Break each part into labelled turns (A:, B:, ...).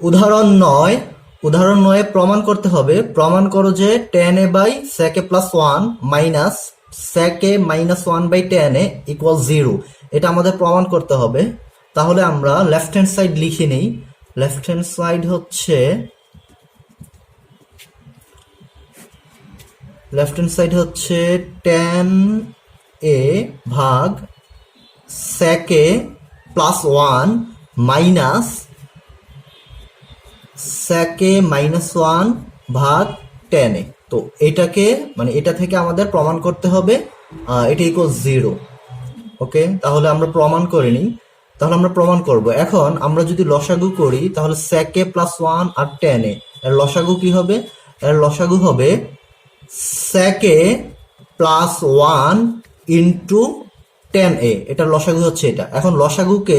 A: উদাহরণ 9 প্রমাণ করতে হবে, প্রমাণ করো যে tan a by sec a plus 1 minus sec a minus 1 by tan a equal 0। এটা আমাদের প্রমাণ করতে হবে। তাহলে আমরা লেফট হ্যান্ড সাইড লিখে নেই। লেফট হ্যান্ড সাইড হচ্ছে tan a ভাগ sec a plus 1 minus sec a minus 1 ভাগ tan a। তো এটাকে মানে এটা থেকে আমাদের প্রমাণ করতে হবে এটা ইকুয়াল 0। ওকে, তাহলে আমরা প্রমাণ করে নিই। তাহলে আমরা প্রমাণ করব। এখন আমরা যদি লসাগু করি তাহলে sec a প্লাস 1 আর tan a এর লসাগু কি হবে? এর লসাগু হবে sec a plus 1 into tan a। এটার লসাগু হচ্ছে এটা। এখন লসাগুকে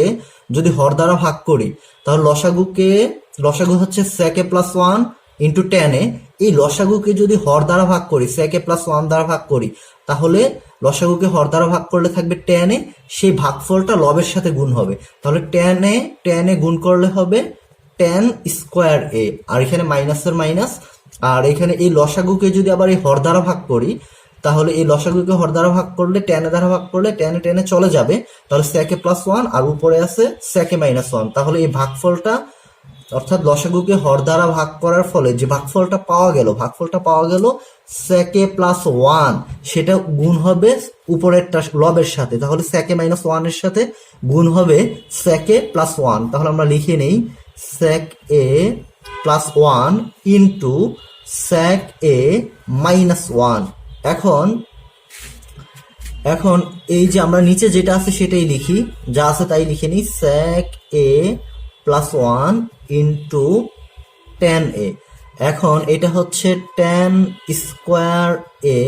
A: যদি হর দ্বারা ভাগ করি তাহলে লসাগু হচ্ছে sec a plus 1 into tan a। এই লসাগুকে যদি হর দ্বারা ভাগ করি, sec a প্লাস 1 দ্বারা ভাগ করি, তাহলে লসাগুকে হর দ্বারা ভাগ করলে থাকবে tan a, সেই ভাগফলটা লবের সাথে গুণ হবে। তাহলে tan a গুণ করলে হবে tan স্কোয়ার a, আর এখানে মাইনাসের মাইনাস। আর এখানে এই লসাগুকে যদি আবার এই হর দ্বারা ভাগ করি তাহলে এই লসাগুকে হর দ্বারা ভাগ করলে tan a দ্বারা ভাগ করলে tan a চলে যাবে। তাহলে sec a প্লাস 1 আর উপরে আছে sec a মাইনাস 1। তাহলে এই ভাগফলটা অর্থাৎ লসাগুকে হর দ্বারা ভাগ করার ফলে যে ভাগফলটা পাওয়া গেল sec a প্লাস 1, সেটা গুণ হবে উপরেরটা লবের সাথে। তাহলে sec a মাইনাস 1 এর সাথে গুণ হবে sec a প্লাস 1। তাহলে আমরা লিখে নেই sec a plus 1 into sec a minus 1। এখন এই যে আমরা নিচে যেটা আছে সেটাই লিখি, যা আছে তাই লিখে নিই sec a plus 1 into tan a। এখন এটা হচ্ছে tan স্কোয়ার a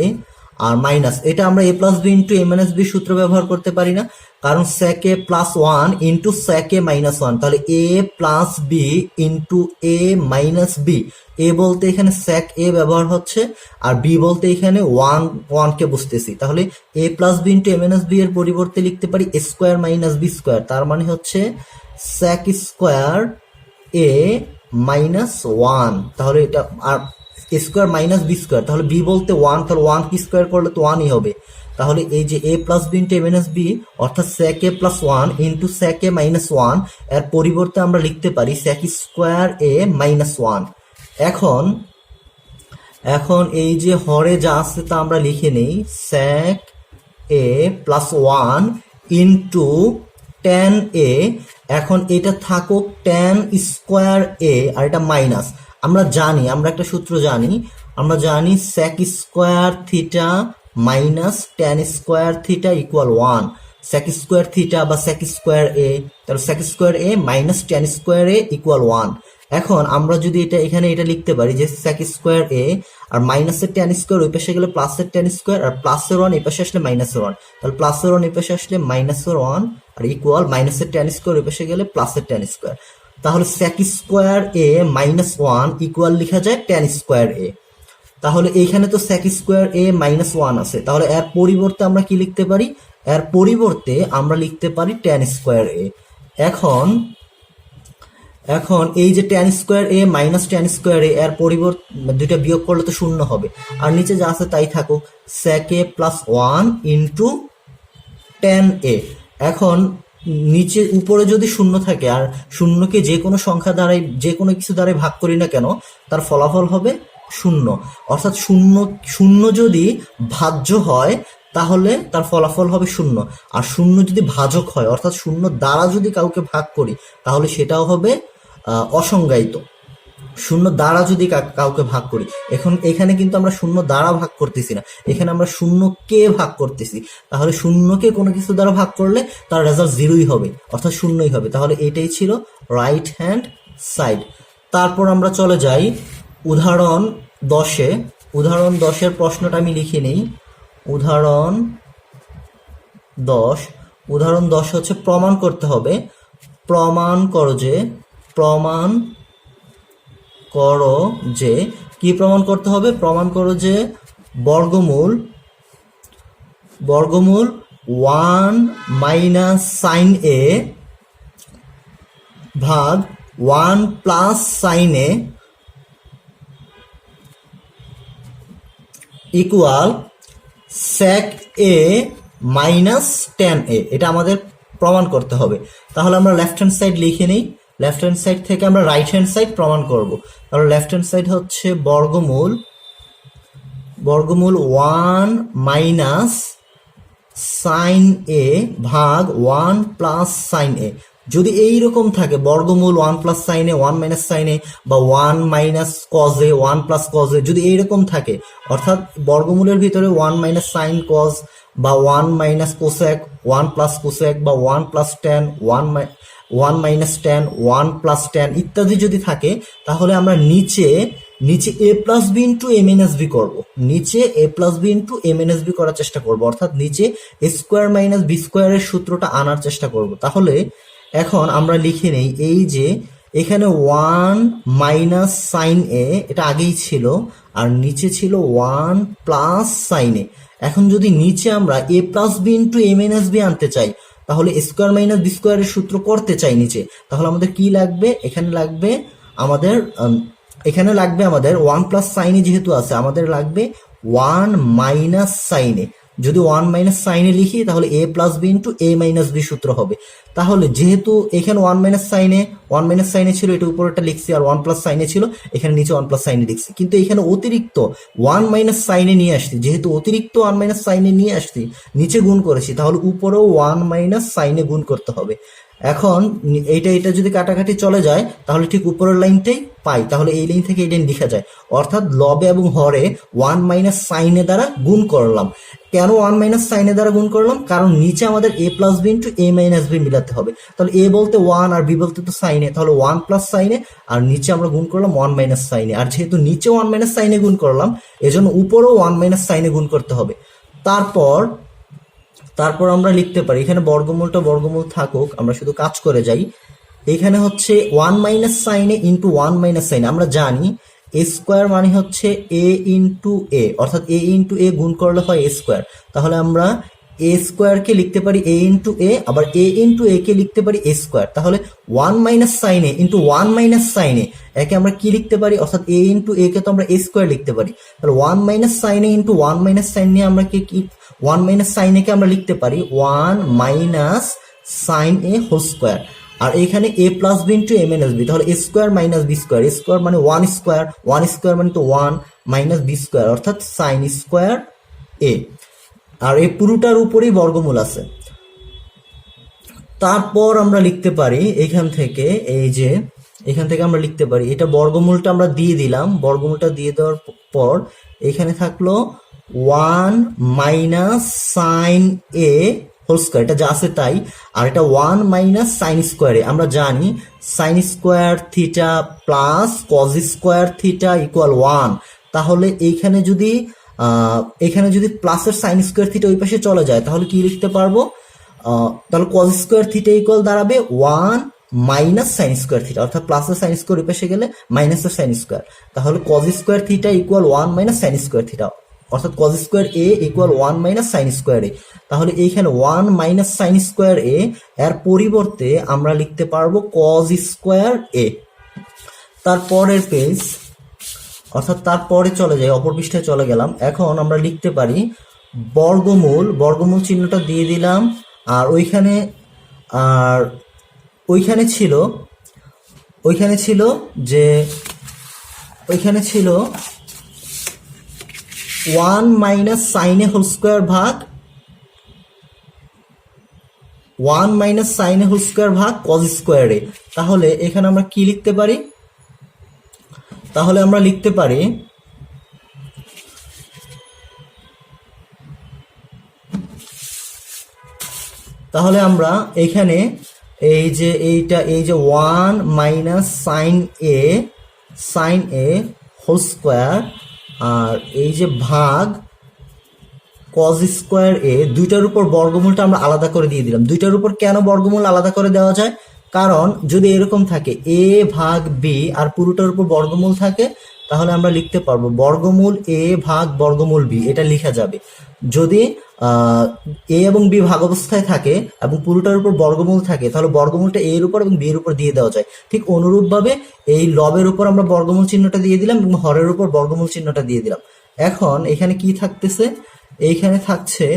A: আর মাইনাস এটা আমরা a plus B into a minus b সূত্র ব্যবহার করতে পারি না, কারণ sec a plus 1 into sec a minus 1। তাহলে a plus B into a minus b. a বলতে এখানে sec a ব্যবহার হচ্ছে আর b বলতে এখানে 1 কে বুঝতেছি। তাহলে a plus B into a minus b এর পরিবর্তে লিখতে পারি a square minus B square. তার মানে হচ্ছে sec স্কোয়ার a মাইনাস 1। তাহলে এটা আর a square minus B square, তাহলে b বলতে 1, তাহলে 1 কি স্কোয়ার করলে তো 1ই হবে। তাহলে এই যে a plus B into a minus b অর্থাৎ sec a plus 1 into sec a minus 1 এর পরিবর্তে আমরা লিখতে পারি sec স্কোয়ার a মাইনাস 1। এখন এই যে হরে যা আছে তা আমরা লিখে নেই sec a plus 1 into tan a। এখন এটা থাকুক tan স্কোয়ার a আর এটা মাইনাস। আমরা একটা সূত্র জানি, sec square theta minus tan square theta equal 1। sec square theta বা sec স্কোয়ার a, তাহলে sec square a minus tan square a equal 1। এখন আমরা যদি এখানে এটা লিখতে পারি যে sec স্কোয়ার a আর মাইনাসের tan স্কোয়ার ওই পাশে গেলে প্লাসের tan স্কোয়ার আর প্লাসের 1 এই পাশে আসলে মাইনাসের 1, তাহলে প্লাসের 1 এই পাশে আসলে মাইনাসের 1 আর ইকুয়াল মাইনাসের tan স্কোয়ার ওই পাশে গেলে প্লাসের tan স্কোয়ার। তাহলে sec square a minus 1 equal লেখা যায় tan স্কোয়ার a। তাহলে এইখানে তো sec স্কোয়ার a মাইনাস 1 আছে, তাহলে এর পরিবর্তে আমরা কি লিখতে পারি? এর পরিবর্তে আমরা লিখতে পারি tan স্কোয়ার a। এখন এই যে tan square a minus tan square a এর পরিবর্তে দুইটা বিয়োগ করলে তো শূন্য হবে, আর নিচে যা আছে তাই থাকুক sec a plus 1 into tan a। এখন নিচে উপরে যদি শূন্য থাকে আর শূন্যকে যে কোনো সংখ্যা দ্বারাই যে কোনো কিছু দ্বারাই ভাগ করি না কেন তার ফলাফল হবে শূন্য। অর্থাৎ শূন্য যদি ভাজ্য হয় তাহলে তার ফলাফল হবে শূন্য, আর শূন্য যদি ভাজক হয় অর্থাৎ শূন্য দ্বারা যদি কাউকে ভাগ করি তাহলে সেটাও হবে অসংজ্ঞায়িত। শূন্য দ্বারা যদি কাউকে ভাগ করি, এখানে কিন্তু আমরা শূন্য দ্বারা ভাগ করতেছি না, এখানে আমরা শূন্যকে ভাগ করতেছি। তাহলে শূন্যকে কোনো কিছু দ্বারা ভাগ করলে তার রেজাল্ট 0ই হবে, অর্থাৎ শূন্যই হবে। তাহলে এটাই ছিল রাইট হ্যান্ড সাইড। তারপর আমরা চলে যাই উদাহরণ 10-এ। উদাহরণ 10-এর প্রশ্নটা আমি লিখে নিই। উদাহরণ 10 হচ্ছে প্রমাণ করতে হবে, প্রমাণ করো যে কি প্রমাণ করতে হবে? প্রমাণ করো যে বর্গমূল 1 মাইনাস সাইন a ভাগ one plus sin a equal sec a minus tan a, এটা আমাদের প্রমাণ করতে হবে। তাহলে আমরা লেফট হ্যান্ড সাইড লিখে নিই, লেফট হ্যান্ড সাইড থেকে আমরা রাইট হ্যান্ড সাইড প্রমাণ করব। তাহলে লেফট হ্যান্ড সাইড হচ্ছে বর্গমূল 1 মাইনাস সাইন এ ভাগ 1 প্লাস সাইন এ। যদি এইরকম থাকে বর্গমূল 1 প্লাস সাইন এ 1 মাইনাস সাইন এ বা 1 minus cause A 1 plus cos a, যদি এইরকম থাকে অর্থাৎ বর্গমূলের ভিতরে 1 মাইনাস সাইন কজ বা 1 মাইনাস কোসেক 1 প্লাস কোসেক বা 1 plus tan 1 minus tan 1 plus tan ইত্যাদি যদি থাকে, তাহলে আমরা নিচে এ প্লাস বি ইন্টু এ মাইনাস বি করবো, নিচে এ প্লাস বি ইন্টু এ মাইনাস বি করার চেষ্টা করবো, অর্থাৎ নিচে এ স্কোয়ার মাইনাস বি স্কোয়ারের সূত্রটা আনার চেষ্টা করব। তাহলে এখন আমরা লিখে নেই এই যে এখানে 1 মাইনাস সাইন এ এটা আগেই ছিল, আর নিচে ছিল 1 প্লাস সাইন এ। এখন যদি নিচে আমরা এ প্লাস বি ইন্টু এ মাইনাস বি আনতে চাই, তাহলে স্কোয়ার মাইনাস বি স্কোয়ারের সূত্র করতে চাই নিচে, তাহলে আমাদের কি লাগবে, এখানে লাগবে আমাদের 1 প্লাস সাইনে যেহেতু আছে আমাদের লাগবে 1 মাইনাস সাইনে। যদি 1 মাইনাস সাইনে লিখি তাহলে এ প্লাস বি ইন্টু এ মাইনাস বি সূত্র হবে। তাহলে যেহেতু এখানে 1 মাইনাস সাইনে ছিল, এটা উপরেটা লিখছি, আর 1 প্লাস সাইনে ছিল, এখানে নিচে 1 প্লাস সাইনে লিখছি, কিন্তু এখানে অতিরিক্ত 1 মাইনাস সাইনে নিয়ে আসছি, যেহেতু অতিরিক্ত 1 মাইনাস সাইনে নিয়ে আসছি নিচে গুণ করেছি, তাহলে উপরেও 1 মাইনাস সাইনে গুণ করতে হবে। এখন এটা যদি কাটাকাটি চলে যায় তাহলে ঠিক উপরের লাইনটাই পাই, তাহলে এই লাইন থেকে এই লাইন লেখা যায়, অর্থাৎ লবে এবং হরে 1 মাইনাস সাইনে দ্বারা গুণ করলাম। কেন 1 মাইনাস সাইনে দ্বারা গুণ করলাম, কারণ নিচে আমাদের এ প্লাস বি ইন্টু এ মাইনাস বি মিলাতে হবে। তাহলে এ বলতে 1 আর বি বলতে তো সাইনে, তাহলে 1 প্লাস সাইনে, আর নিচে আমরা গুণ করলাম 1 মাইনাস সাইনে, আর যেহেতু নিচে 1 মাইনাস সাইনে গুণ করলাম এজন্য উপরেও 1 মাইনাস সাইনে গুণ করতে হবে। তারপর আমরা লিখতে পারি, এখানে বর্গমূল থাকুক, আমরা শুধু কাজ করে যাই। এখানে হচ্ছে 1 মাইনাস সাইনে ইন্টু 1 মাইনাস সাইনে, আমরা জানি এ স্কোয়ার মানে হচ্ছে এ ইন্টু এ, অর্থাৎ এ ইন্টু এ গুণ করলে হয় এ স্কোয়ার। তাহলে আমরা এ স্কোয়ারকে লিখতে পারি এ ইন্টু এ, আবার এ ইন্টু এ কে লিখতে পারি এ স্কোয়ার। তাহলে 1 মাইনাস সাইনে ইন্টু 1 মাইনাস সাইনে একে আমরা কি লিখতে পারি, অর্থাৎ এ ইন্টু এ কে তো আমরা এ স্কোয়ার লিখতে পারি। তাহলে 1 মাইনাস সাইনে ইন্টু 1 মাইনাস সাইন নিয়ে আমরা কি 1 মাইনাস সাইন এ কে আমরা লিখতে পারি 1 মাইনাস সাইন এ হোল স্কোয়ার, আর এখানে এ প্লাস বি ইন্টু এ মাইনাস বি, তাহলে এ স্কোয়ার মাইনাস বি স্কোয়ার, এ স্কোয়ার মানে 1 স্কোয়ার মানে তো 1 মাইনাস বি স্কোয়ার, অর্থাৎ সাইন স্কোয়ার এ, আর এই পুরোটার উপরেই বর্গমূল আছে। তারপর আমরা লিখতে পারি এখান থেকে আমরা লিখতে পারি এটা বর্গমূলটা আমরা দিয়ে দিলাম, বর্গমূলটা দিয়ে দেওয়ার পর এখানে থাকলো 1 মাইনাস সাইন এ হোল স্কোয়ার, এটা যা আছে তাই, আর এটা 1 মাইনাস সাইন স্কোয়ার এ। আমরা জানি sine square theta plus cos square theta equal 1, তাহলে এইখানে যদি প্লাসের সাইন স্কোয়ার থিটা ওই পাশে চলে যায় তাহলে কি লিখতে পারবো, তাহলে কজ স্কোয়ার থিটা ইকুয়াল দাঁড়াবে 1 মাইনাস সাইন স্কোয়ার থিটা, অর্থাৎ প্লাসের সাইন স্কোয়ার ওই পাশে গেলে মাইনাসের সাইন স্কোয়ার, তাহলে cos square theta equal 1 minus sine square theta, অর্থাৎ কজ স্কোয়ার এ ইকুয়াল 1 মাইনাস সাইন স্কোয়ার এ। তাহলে এইখানে 1 মাইনাস সাইন স্কোয়ার এ এর পরিবর্তে আমরা লিখতে পারবো কজ স্কোয়ার এ। তারপরের পেজ, অর্থাৎ তারপরে চলে যাই, অপর পৃষ্ঠায় চলে গেলাম। এখন আমরা লিখতে পারি বর্গমূল চিহ্নটা দিয়ে দিলাম, আর ওইখানে ছিল 1 মাইনাস সাইন এ হোল স্কোয়ার ভাগ 1 মাইনাস সাইন এ হোল স্কোয়ার ভাগ কজ স্কোয়ার এ। তাহলে এখানে আমরা কি লিখতে পারি, তাহলে আমরা লিখতে পারি তাহলে আমরা এখানে এই যে 1 মাইনাস সাইন এ হোল স্কোয়ার, আর এই যে ভাগ কজ স্কোয়ার এ, দুইটার উপর বর্গমূলটা আমরা আলাদা করে দিয়ে দিলাম। দুইটার উপর কেন বর্গমূল আলাদা করে দেওয়া যায়, কারণ যদি এরকম থাকে এ ভাগ বি আর পুরোটার উপর বর্গমূল থাকে তাহলে আমরা লিখতে পারবো বর্গমূল এ ভাগ বর্গমূল বি, এটা লেখা যাবে। যদি এ এবং বি ভাগ অবস্থায় থাকে এবং পুরোটার উপর বর্গমূল থাকে, তাহলে বর্গমূলটা এ এর উপর এবং বি এর উপর দিয়ে দেওয়া যায়। ঠিক অনুরূপভাবে এই লবের উপর আমরা বর্গমূল চিহ্নটা দিয়ে দিলাম এবং হরের উপর বর্গমূল চিহ্নটা দিয়ে দিলাম। এখন এখানে কি থাকতেছে, এইখানে থাকছে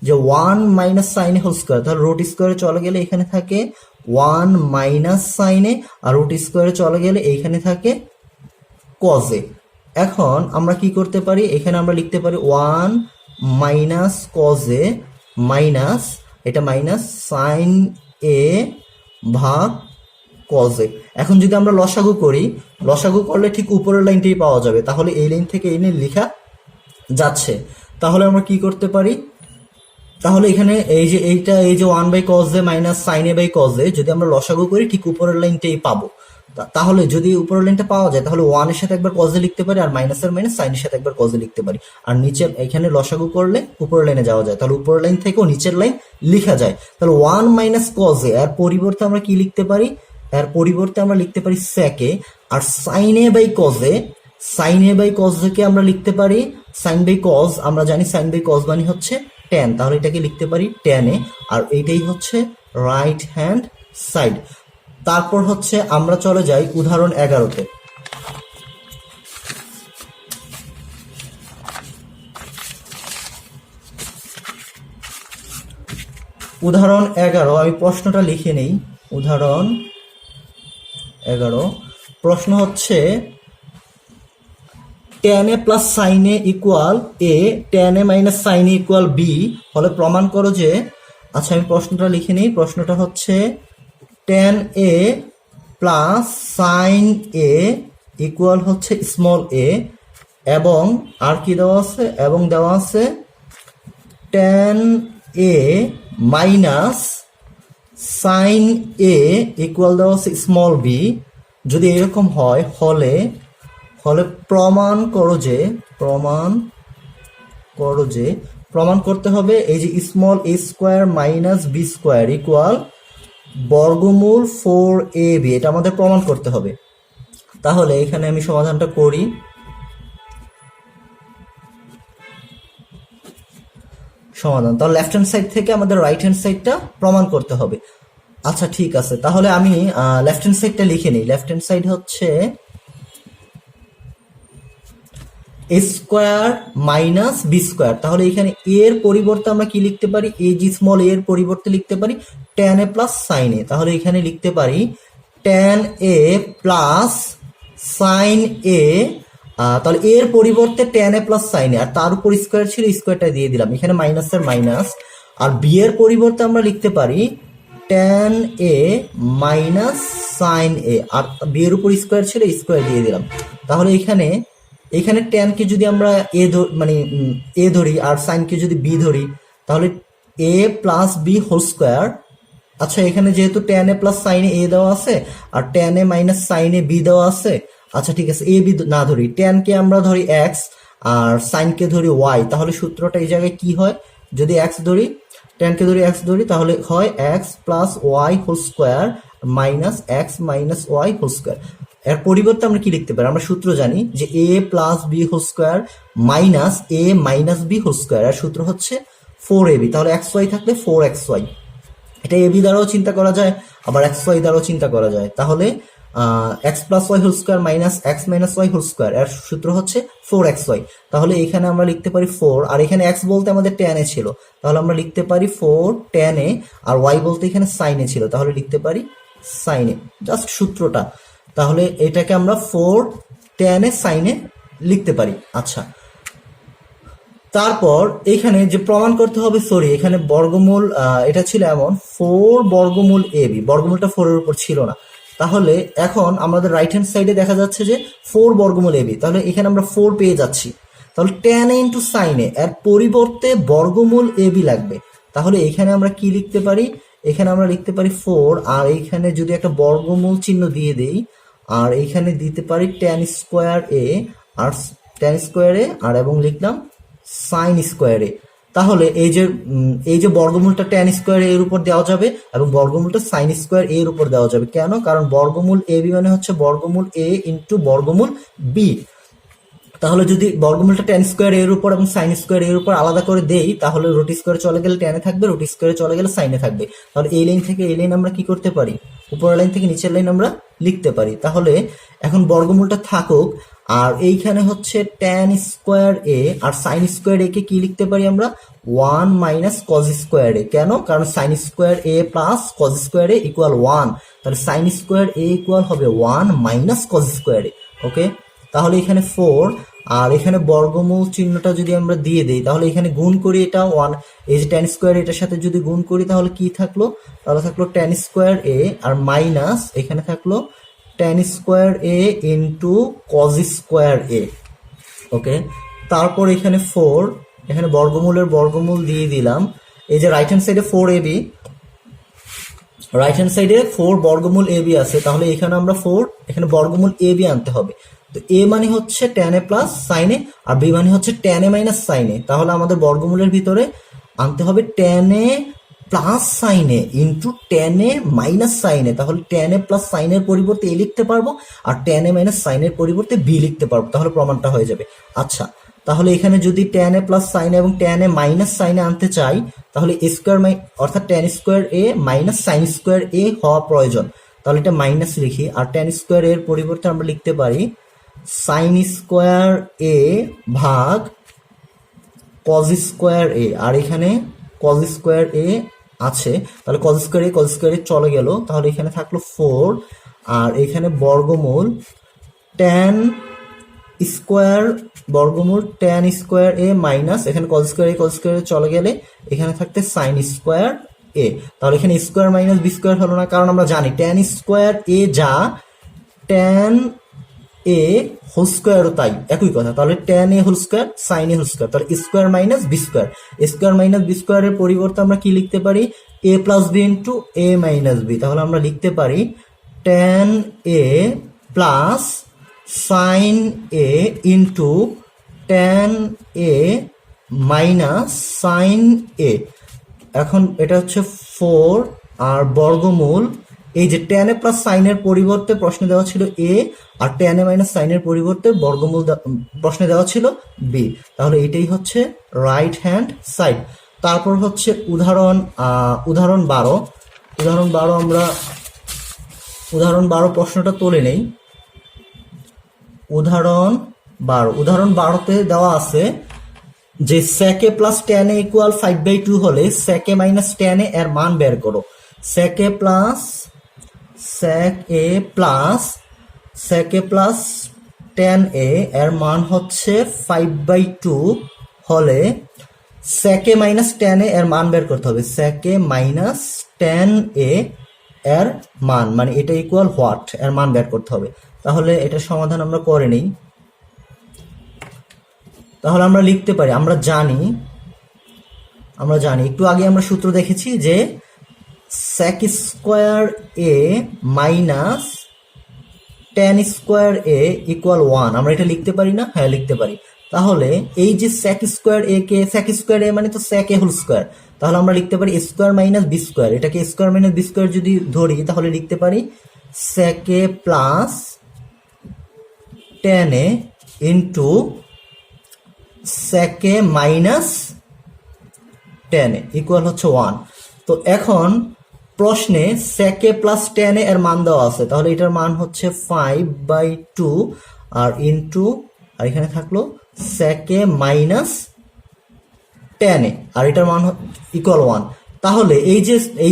A: যে 1 মাইনাস সাইন এ হোল স্কোয়ার, তাহলে রুট স্কোয়ারে চলে গেলে এখানে থাকে 1 minus sin a, R root স্কোয়ারে চলে গেলে এইখানে থাকে কজ এ। এখন আমরা কি করতে পারি, এখানে আমরা লিখতে পারি 1 মাইনাস কজ এ মাইনাস, এটা মাইনাস সাইন এ ভাগ কজ এ। এখন যদি আমরা লসাগু করি, লসাগু করলে ঠিক উপরের লাইনটাই পাওয়া যাবে, তাহলে এই লাইন থেকে এই লাইন লেখা যাচ্ছে। তাহলে আমরা কি করতে পারি, তাহলে এখানে এই যে এইটা, এই যে 1 by cos a minus sin A by cos a, যদি আমরা লসাগু করি ঠিক উপরের লাইনটাই পাবো। তাহলে যদি উপরের লাইনটা পাওয়া যায় তাহলে 1 এর সাথে একবার কজ এ লিখতে পারি, আর মাইনাসের মাইনাস সাইনের সাথে একবার কজ এ লিখতে পারি, আর নিচে এখানে লসাগু করলে উপরের লাইনে যাওয়া যায়, তাহলে উপরের লাইন থেকেও নিচের লাইন লেখা যায়। তাহলে 1 মাইনাস কজ এ, এর পরিবর্তে আমরা কি লিখতে পারি, এর পরিবর্তে আমরা লিখতে পারি সেক এ, আর sine A by cos A, sine A by cos কে আমরা লিখতে পারি সাইন বাই কজ, আমরা জানি সাইন বাই কজ মানে হচ্ছে tan, তাহলে এটাকে লিখতে পারি tan এ, আর এইটাই হচ্ছে রাইট হ্যান্ড সাইড। তারপর হচ্ছে আমরা চলে যাই উদাহরণ 11-তে। উদাহরণ 11, আমি প্রশ্নটা লিখে নেই। উদাহরণ 11, প্রশ্ন হচ্ছে tan a plus sin a equal a, tan a minus sin a equal b হলে প্রমাণ করো যে, আচ্ছা আমি প্রশ্নটা লিখে নিই। প্রশ্নটা হচ্ছে tan a plus sin a equal হচ্ছে স্মল এ, এবং আর কি দেওয়া আছে, এবং দেওয়া আছে tan a minus sin a equal দেওয়া আছে স্মল বি। যদি এরকম হয় হলে প্রমাণ করো যে, প্রমাণ করতে হবে এই যে small A square minus B square equal বর্গমূল 4ab, এটা আমাদের প্রমাণ করতে হবে। তাহলে এখানে আমি সমাধানটা করি। সমাধান, তাহলে লেফট হ্যান্ড সাইড থেকে আমাদের রাইট হ্যান্ড সাইডটা প্রমাণ করতে হবে। আচ্ছা ঠিক আছে, তাহলে আমি লেফট হ্যান্ড সাইডটা লিখে নিই। লেফট হ্যান্ড সাইড হচ্ছে এ স্কোয়ার মাইনাস বি স্কোয়ার, তাহলে এখানে এর পরিবর্তে আমরা কি লিখতে পারি, এ জি স্মল এর পরিবর্তে লিখতে পারি tan a প্লাস সাইন এ, তাহলে এখানে লিখতে পারি tan a প্লাস সাইন এ, তাহলে এর পরিবর্তে tan a plus sin a, আর তার উপর স্কোয়ার ছিল, স্কোয়ারটা দিয়ে দিলাম, এখানে মাইনাসের মাইনাস, আর বি এর পরিবর্তে আমরা লিখতে পারি tan a minus sin a, আর বি এর উপর স্কোয়ার ছিল, স্কোয়ার দিয়ে দিলাম। তাহলে এখানে tan কে যদি আমরা এ ধরি আর সাইন কে যদি বি ধরি, তাহলে a plus b whole square. আচ্ছা এখানে যেহেতু tan a plus sin a দেওয়া আছে আর tan a minus sin a b দেওয়া আছে, আচ্ছা ঠিক আছে, এ বি না ধরি, tan কে আমরা ধরি x আর সাইন কে ধরি y, তাহলে সূত্রটা এই জায়গায় কি হয়, যদি x ধরি, tan কে ধরি x ধরি, তাহলে হয় x plus y whole square minus x minus y whole square. এর পরিবর্তে আমরা কি লিখতে পারি, আমরা সূত্র জানি যে a plus b whole square minus a minus b whole square, এর সূত্র হচ্ছে 4ab, তাহলে xy থাকলে 4xy, এটা ab দ্বারাও চিন্তা করা যায় আবার xy দ্বারাও চিন্তা করা যায়। তাহলে x plus y whole square minus x minus y whole square, এর সূত্র হচ্ছে 4xy। তাহলে এখানে আমরা লিখতে পারি 4, আর এখানে x বলতে আমাদের tan a ছিল, তাহলে আমরা লিখতে পারি 4 tan a, আর y বলতে এখানে sin a ছিল, তাহলে লিখতে পারি sin a, জাস্ট সূত্রটা। তাহলে এটাকে আমরা 4 tan a sin a লিখতে পারি। আচ্ছা তারপর এখানে যে প্রমাণ করতে হবে, সরি এখানে বর্গমূল, এটা ছিল এমন 4 বর্গমূল ab, বর্গমূলটা 4 এর উপর ছিল না, তাহলে এখন আমাদের রাইট হ্যান্ড সাইডে দেখা যাচ্ছে যে 4 বর্গমূল ab, তাহলে এখানে আমরা 4 পেয়ে যাচ্ছি, তাহলে tan a ইন্টু সাইন এ, এর পরিবর্তে বর্গমূল ab লাগবে। তাহলে এখানে আমরা কি লিখতে পারি, এখানে আমরা লিখতে পারি 4, আর এইখানে যদি একটা বর্গমূল চিহ্ন দিয়ে দেই, আর এইখানে দিতে পারি tan স্কোয়ার এ, আর tan স্কোয়ার এ, আর এবং লিখলাম সাইন স্কোয়ার এ। তাহলে এই যে বর্গমূলটা tan স্কোয়ার এর উপর দেওয়া যাবে এবং বর্গমূলটা সাইন স্কোয়ার এর উপর দেওয়া যাবে। কেন? কারণ বর্গমূল ab মানে হচ্ছে বর্গমূল a ইন্টু বর্গমূল b। তাহলে যদি বর্গমূলটা tan স্কোয়ার এর উপর এবং sin স্কোয়ার এর উপর আলাদা করে দেই, তাহলে রুট স্কোয়ারে চলে গেলে tan এ থাকবে, রুট স্কোয়ারে চলে গেলে sin এ থাকবে। তাহলে এই লাইন থেকে এই লাইন আমরা কি করতে পারি, উপরের লাইন থেকে নিচের লাইন আমরা লিখতে পারি। তাহলে এখন বর্গমূলটা থাকুক, আর এইখানে হচ্ছে tan স্কোয়ার এ আর sin স্কোয়ার এ কে কি লিখতে পারি আমরা, 1 মাইনাস cos স্কোয়ার এ। কেন? কারণ sin স্কোয়ার এ প্লাস cos স্কোয়ার এ ইকুয়াল 1, তাহলে sin স্কোয়ার এ ইকুয়াল হবে 1 মাইনাস cos স্কোয়ার এ। ওকে, তাহলে এখানে 4, আর এখানে বর্গমূল চিহ্নটা যদি আমরা দিয়ে দেই, তাহলে এখানে গুণ করি, এটা 1, এই যে tan স্কোয়ার এটার সাথে যদি গুণ করি তাহলে কি থাকলো, তাহলে থাকলো tan স্কোয়ার এ আর মাইনাস এখানে থাকলো tan স্কোয়ার এ ইন্টু cos স্কোয়ার এ। ওকে, তারপর এখানে 4, এখানে বর্গমূলের বর্গমূল দিয়ে দিলাম। এই যে রাইট হ্যান্ড সাইডে 4ab, রাইট হ্যান্ড সাইডে 4 বর্গমূল ab আছে, তাহলে এখানে আমরা 4, এখানে বর্গমূল ab আনতে হবে। তো a মানে হচ্ছে tan a plus sin a, আর b মানে হচ্ছে tan a minus sin a। তাহলে আমাদের বর্গমূলের ভিতরে আনতে হবে tan a plus sin a into tan a minus sin a। তাহলে tan a প্লাস sin এর পরিবর্তে a লিখতে পারবো, আর tan a মাইনাস sin এর পরিবর্তে b লিখতে পারবো, তাহলে প্রমাণটা হয়ে যাবে। আচ্ছা, তাহলে এখানে যদি tan a plus sin a এবং tan a minus sin a আনতে চাই, তাহলে a স্কোয়ার অর্থাৎ tan square a minus sin square a হওয়া প্রয়োজন। তাহলে এটা মাইনাস লিখি, আর tan স্কোয়ার এর পরিবর্তে আমরা লিখতে পারি sin স্কোয়ার a ভাগ cos স্কোয়ার a, আর এখানে cos স্কোয়ার a আছে, তাহলে cos স্কোয়ার a চলে গেল, তাহলে এখানে থাকলো 4, আর এখানে বর্গমূল tan স্কোয়ার, বর্গমূল tan স্কোয়ার a মাইনাস এখানে cos স্কোয়ার a চলে গেলে এখানে থাকতে sin স্কোয়ার a। তাহলে এখানে স্কোয়ার মাইনাস বি স্কোয়ার হলো না, কারণ আমরা জানি tan স্কোয়ার a যা tan a হোল স্কোয়ারও তাই, একই কথা। তাহলে tan a whole square sin a whole square, তাহলে square minus B square, square minus B স্কোয়ারের পরিবর্তে আমরা কি লিখতে পারি, a plus B into a minus B. তাহলে আমরা লিখতে পারি tan a plus sin a into tan a minus sin a। এখন এটা হচ্ছে 4, আর বর্গমূল এই যে tan a প্লাস sin এর পরিবর্তে প্রশ্নে দেওয়া ছিল a, আর tan a মাইনাস sin এর পরিবর্তে বর্গমূল প্রশ্নে দেওয়া ছিল b। তাহলে এটাই হচ্ছে রাইট হ্যান্ড সাইড। তারপর হচ্ছে উদাহরণ 12। আমরা উদাহরণ 12 প্রশ্নটা তুলে নেই। উদাহরণ 12তে দেওয়া আছে যে sec a plus tan a equal 5/2 হলে sec a minus tan a এর মান বের করো। sec a plus tan a এর মান হচ্ছে 5/2 হলে sec a minus tan a এর মান বের করতে হবে। sec a minus tan a এর মান, মানে এটা ইকুয়াল হোয়াট, এর মান বের করতে হবে। তাহলে এটা সমাধান আমরা করে নিই। তাহলে আমরা লিখতে পারি, আমরা জানি একটু আগে আমরা সূত্র দেখেছি যে sec square a minus tan square a equal 1। আমরা এটা লিখতে পারি না? হ্যাঁ, লিখতে পারি। তাহলে এই যে sec square a K, sec square a মানে তো sec a হোল স্কোয়ার, তাহলে আমরা লিখতে পারি স্কোয়ার মাইনাস বি স্কোয়ার। এটাকে স্কোয়ার মাইনাস বি স্কোয়ার যদি ধরি, তাহলে লিখতে পারি sec a plus tan a into sec a minus tan a equal হচ্ছে 1। তো এখন প্রশ্নে sec a plus tan a এর মান দেওয়া আছে, তাহলে এটার মান হচ্ছে 5/2 আর ইন্টু, আর এখানে থাকলো sec a minus tan a, আর এটার মান ইকুয়াল 1। তাহলে এই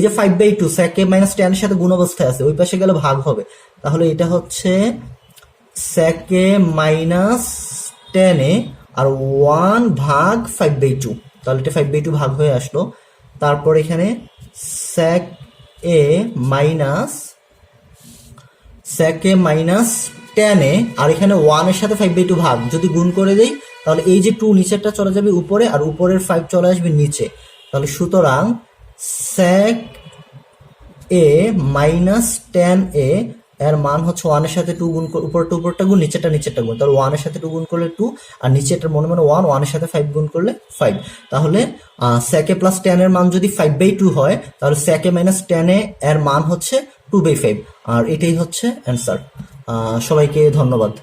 A: যে 5/2 sec a মাইনাস tan এর সাথে গুণ অবস্থায় আছে, ওই পাশে গেলে ভাগ হবে। তাহলে এটা হচ্ছে sec a minus tan a আর 1 ভাগ 5/2, তাহলে এটা 5/2 ভাগ হয়ে আসলো। তারপর এখানে sec a minus tan a, আর এখানে 1 এর সাথে 5/2 ভাগ যদি গুণ করে দেই, তাহলে এই যে 2 নিচেরটা চলে যাবে উপরে, আর উপরের 5 চলে আসবে নিচে। তাহলে সুতরাং sec a minus tan a এর মান হচ্ছে 1 এর সাথে 2 গুণ, উপরটা গুণ, নিচেরটা গুণ। তাহলে 1 এর সাথে 2 গুণ করলে 2, আর নিচেরটা মনে 1 এর সাথে 5 গুণ করলে 5। তাহলে sec a প্লাস tan এর মান যদি 5/2 হয়, তাহলে sec a minus tan a এর মান হচ্ছে 2/5, আর এটাই হচ্ছে অ্যান্সার। সবাইকে ধন্যবাদ।